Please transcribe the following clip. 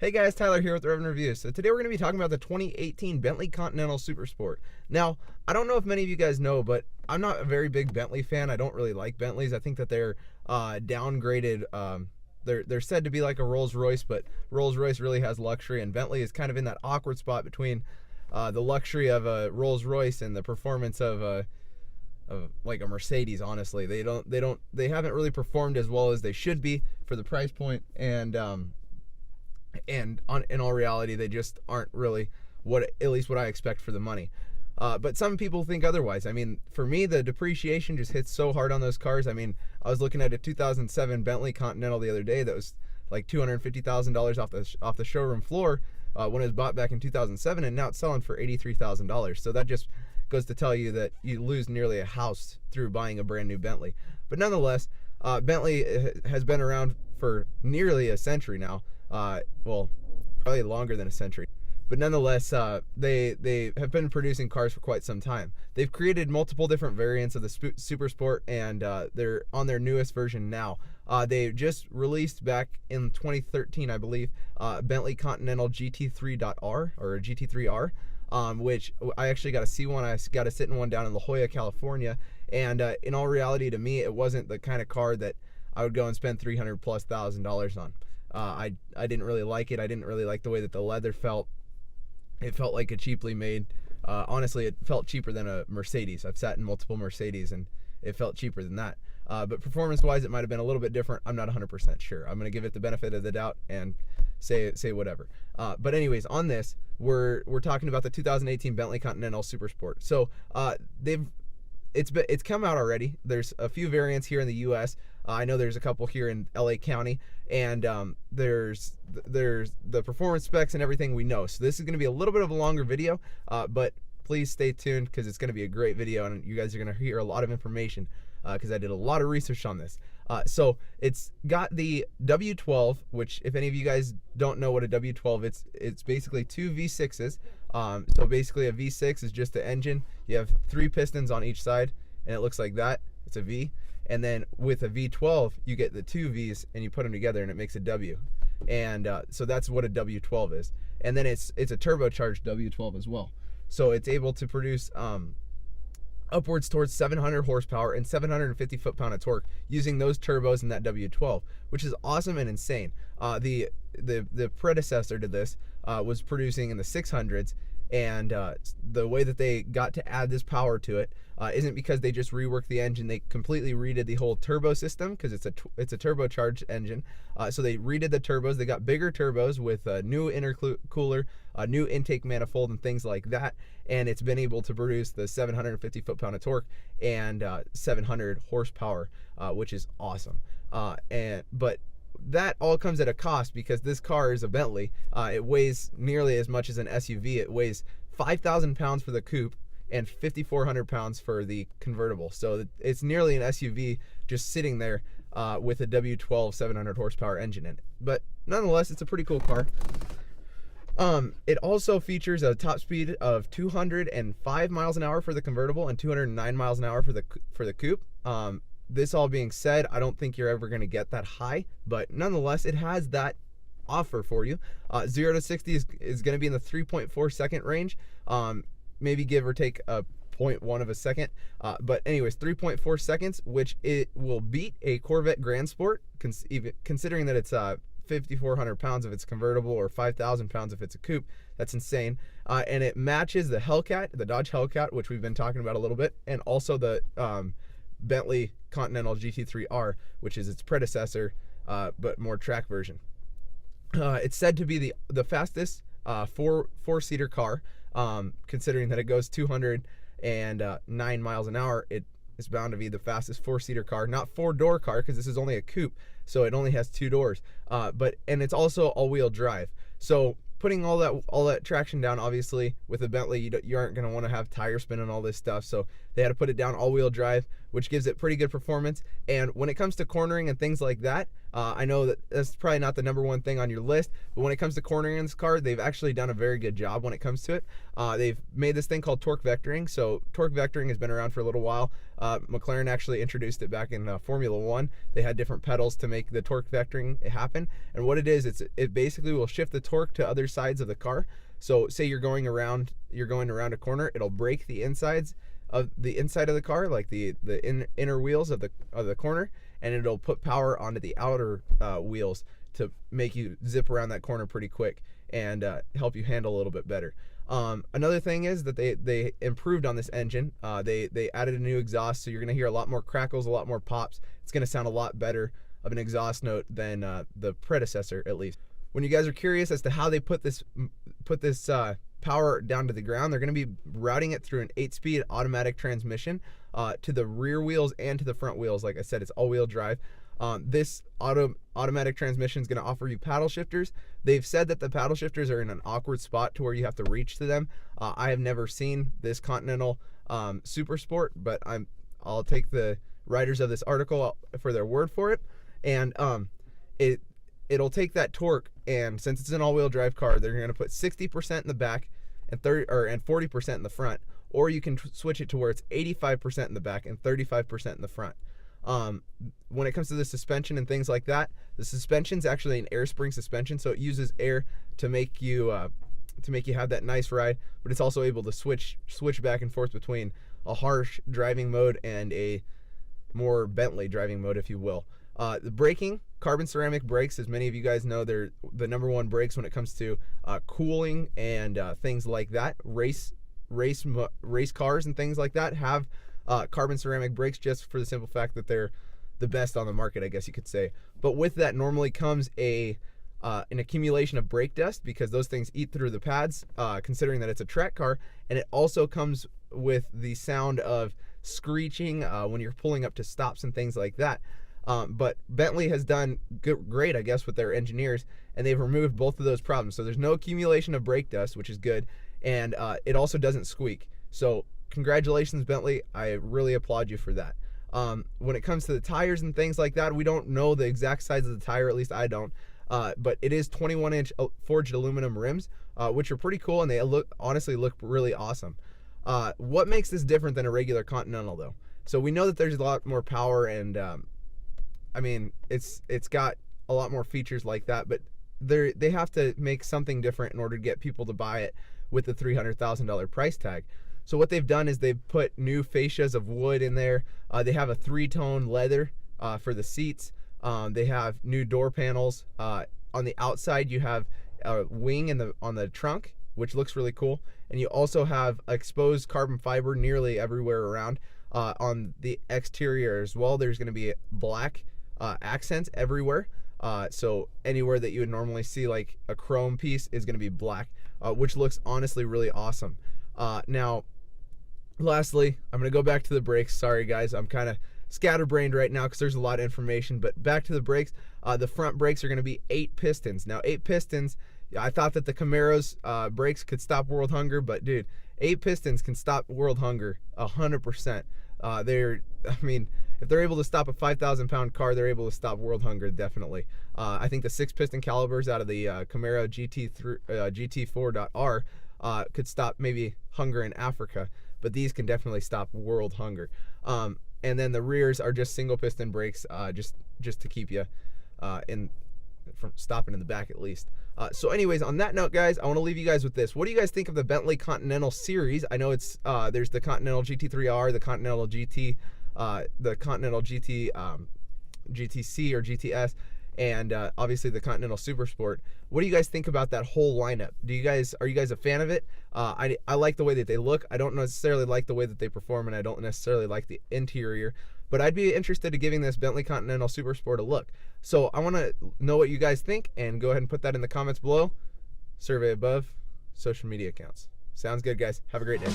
Hey guys, Tyler here with Revvin Reviews. So today we're going to be talking about the 2018 Bentley Continental Supersport. Now, I don't know if many of you guys know, but I'm not a very big Bentley fan. I don't really like Bentleys. I think that they're downgraded. They're said to be like a Rolls Royce, but Rolls Royce really has luxury, and Bentley is kind of in that awkward spot between the luxury of a Rolls Royce and the performance of like a Mercedes. Honestly, they haven't really performed as well as they should be for the price point, and in all reality, they just aren't really at least what I expect for the money. But some people think otherwise. I mean, for me, the depreciation just hits so hard on those cars. I mean, I was looking at a 2007 Bentley Continental the other day that was like $250,000 off the showroom floor when it was bought back in 2007, and now it's selling for $83,000. So that just goes to tell you that you lose nearly a house through buying a brand new Bentley. But nonetheless, Bentley has been around for nearly a century now. Well, probably longer than a century. But nonetheless, they have been producing cars for quite some time. They've created multiple different variants of the Supersport, and they're on their newest version now. They just released back in 2013, I believe, Bentley Continental GT3.R or GT3R, which I actually got to see one. I got to sit in one down in La Jolla, California, and in all reality, to me, it wasn't the kind of car that I would go and spend $300,000+ on. I didn't really like it. I didn't really like the way that the leather felt. It felt like a cheaply made, honestly, it felt cheaper than a Mercedes. I've sat in multiple Mercedes and it felt cheaper than that. But performance-wise, it might have been a little bit different. I'm not 100% sure. I'm going to give it the benefit of the doubt and say whatever. But anyways, on this, we're talking about the 2018 Bentley Continental Supersport. So it's come out already. There's a few variants here in the U.S. I know there's a couple here in LA County, and there's the performance specs and everything we know. So this is going to be a little bit of a longer video, but please stay tuned because it's going to be a great video, and you guys are going to hear a lot of information because I did a lot of research on this. So it's got the W12, which, if any of you guys don't know what a W12, it's basically two V6s. So basically a V6 is just the engine. You have 3 pistons on each side, and it looks like that. It's a V. And then with a V12, you get the 2 V's and you put them together and it makes a W. And so that's what a W12 is. And then it's a turbocharged W12 as well. So it's able to produce upwards towards 700 horsepower and 750 foot-pound of torque using those turbos in that W12, which is awesome and insane. The predecessor to this was producing in the 600s, and the way that they got to add this power to it isn't because they just reworked the engine. They completely redid the whole turbo system because it's a turbocharged engine. So they redid the turbos. They got bigger turbos with a new intercooler, a new intake manifold, and things like that. And it's been able to produce the 750 foot-pound of torque and 700 horsepower, which is awesome. But that all comes at a cost because this car is a Bentley. It weighs nearly as much as an SUV. It weighs 5,000 pounds for the coupe and 5,400 pounds for the convertible. So it's nearly an SUV just sitting there with a W12 700 horsepower engine in it. But nonetheless, it's a pretty cool car. It also features a top speed of 205 miles an hour for the convertible and 209 miles an hour for the coupe. This all being said, I don't think you're ever going to get that high, but nonetheless, it has that offer for you. 0 to 60 is going to be in the 3.4 second range, maybe give or take a 0.1 of a second. But anyways, 3.4 seconds, which it will beat a Corvette Grand Sport, considering that it's 5,400 pounds if it's convertible or 5,000 pounds if it's a coupe. That's insane. And it matches the Hellcat, the Dodge Hellcat, which we've been talking about a little bit, and also the Bentley Continental GT3R, which is its predecessor, but more track version. It's said to be the fastest four-seater car, considering that it goes 209 miles an hour. It is bound to be the fastest four-seater car, not four-door car, because this is only a coupe, so it only has 2 doors. And it's also all-wheel drive. So putting all that traction down, obviously with a Bentley, you aren't going to want to have tire spin and all this stuff, so they had to put it down all-wheel drive, which gives it pretty good performance. And when it comes to cornering and things like that, I know that that's probably not the #1 thing on your list, but when it comes to cornering in this car, they've actually done a very good job when it comes to it. They've made this thing called torque vectoring. So torque vectoring has been around for a little while. McLaren actually introduced it back in Formula 1. They had different pedals to make the torque vectoring happen. And what it is, it basically will shift the torque to other sides of the car. So say you're going around a corner, it'll break the inside of the car, like the inner wheels of the corner, and it'll put power onto the outer wheels to make you zip around that corner pretty quick and help you handle a little bit better. Another thing is that they improved on this engine. They added a new exhaust, so you're gonna hear a lot more crackles, a lot more pops. It's gonna sound a lot better of an exhaust note than the predecessor, at least. When you guys are curious as to how they put this power down to the ground, they're going to be routing it through an 8-speed automatic transmission to the rear wheels and to the front wheels. Like I said, it's all-wheel drive. This automatic transmission is going to offer you paddle shifters. They've said that the paddle shifters are in an awkward spot to where you have to reach to them. I have never seen this Continental Super Sport, but I'll take the writers of this article for their word for it. And it'll take that torque, and since it's an all-wheel drive car, they're going to put 60% in the back and 40% in the front, or you can switch it to where it's 85% in the back and 35% in the front. When it comes to the suspension and things like that, the suspension's actually an air spring suspension, so it uses air to make you have that nice ride, but it's also able to switch back and forth between a harsh driving mode and a more Bentley driving mode, if you will. The braking, carbon ceramic brakes, as many of you guys know, they're the #1 brakes when it comes to cooling and things like that. Race cars and things like that have carbon ceramic brakes, just for the simple fact that they're the best on the market, I guess you could say. But with that normally comes an accumulation of brake dust, because those things eat through the pads, considering that it's a track car, and it also comes with the sound of screeching when you're pulling up to stops and things like that. But Bentley has done great, I guess, with their engineers, and they've removed both of those problems. So there's no accumulation of brake dust, which is good, and it also doesn't squeak. So congratulations, Bentley. I really applaud you for that. When it comes to the tires and things like that, we don't know the exact size of the tire, at least I don't. But it is 21-inch forged aluminum rims, which are pretty cool, and they honestly look really awesome. What makes this different than a regular Continental, though? So we know that there's a lot more power, and I mean, it's got a lot more features like that, but they have to make something different in order to get people to buy it with the $300,000 price tag. So what they've done is they've put new fascias of wood in there. They have a 3-tone leather for the seats. They have new door panels. On the outside, you have a wing on the trunk, which looks really cool. And you also have exposed carbon fiber nearly everywhere around. On the exterior as well, there's going to be black accents everywhere. So anywhere that you would normally see like a chrome piece is going to be black, which looks honestly really awesome. Now, lastly, I'm going to go back to the brakes. Sorry guys, I'm kind of scatterbrained right now because there's a lot of information, but back to the brakes. The front brakes are going to be 8 pistons. Now 8 pistons, I thought that the Camaro's brakes could stop world hunger, but dude, 8 pistons can stop world hunger 100%. If they're able to stop a 5,000-pound car, they're able to stop world hunger, definitely. I think the 6-piston calibers out of the Camaro GT4.R could stop maybe hunger in Africa, but these can definitely stop world hunger. And then the rears are just single-piston brakes, just to keep you from stopping in the back at least. So anyways, on that note, guys, I want to leave you guys with this. What do you guys think of the Bentley Continental series? I know it's there's the Continental GT3R, the Continental GT, the Continental GT, GTC or GTS, and obviously the Continental Super Sport. What do you guys think about that whole lineup? Are you guys a fan of it? I like the way that they look. I don't necessarily like the way that they perform, and I don't necessarily like the interior, but I'd be interested in giving this Bentley Continental Super Sport a look. So I want to know what you guys think, and go ahead and put that in the comments below. Survey above, social media accounts. Sounds good, guys. Have a great day.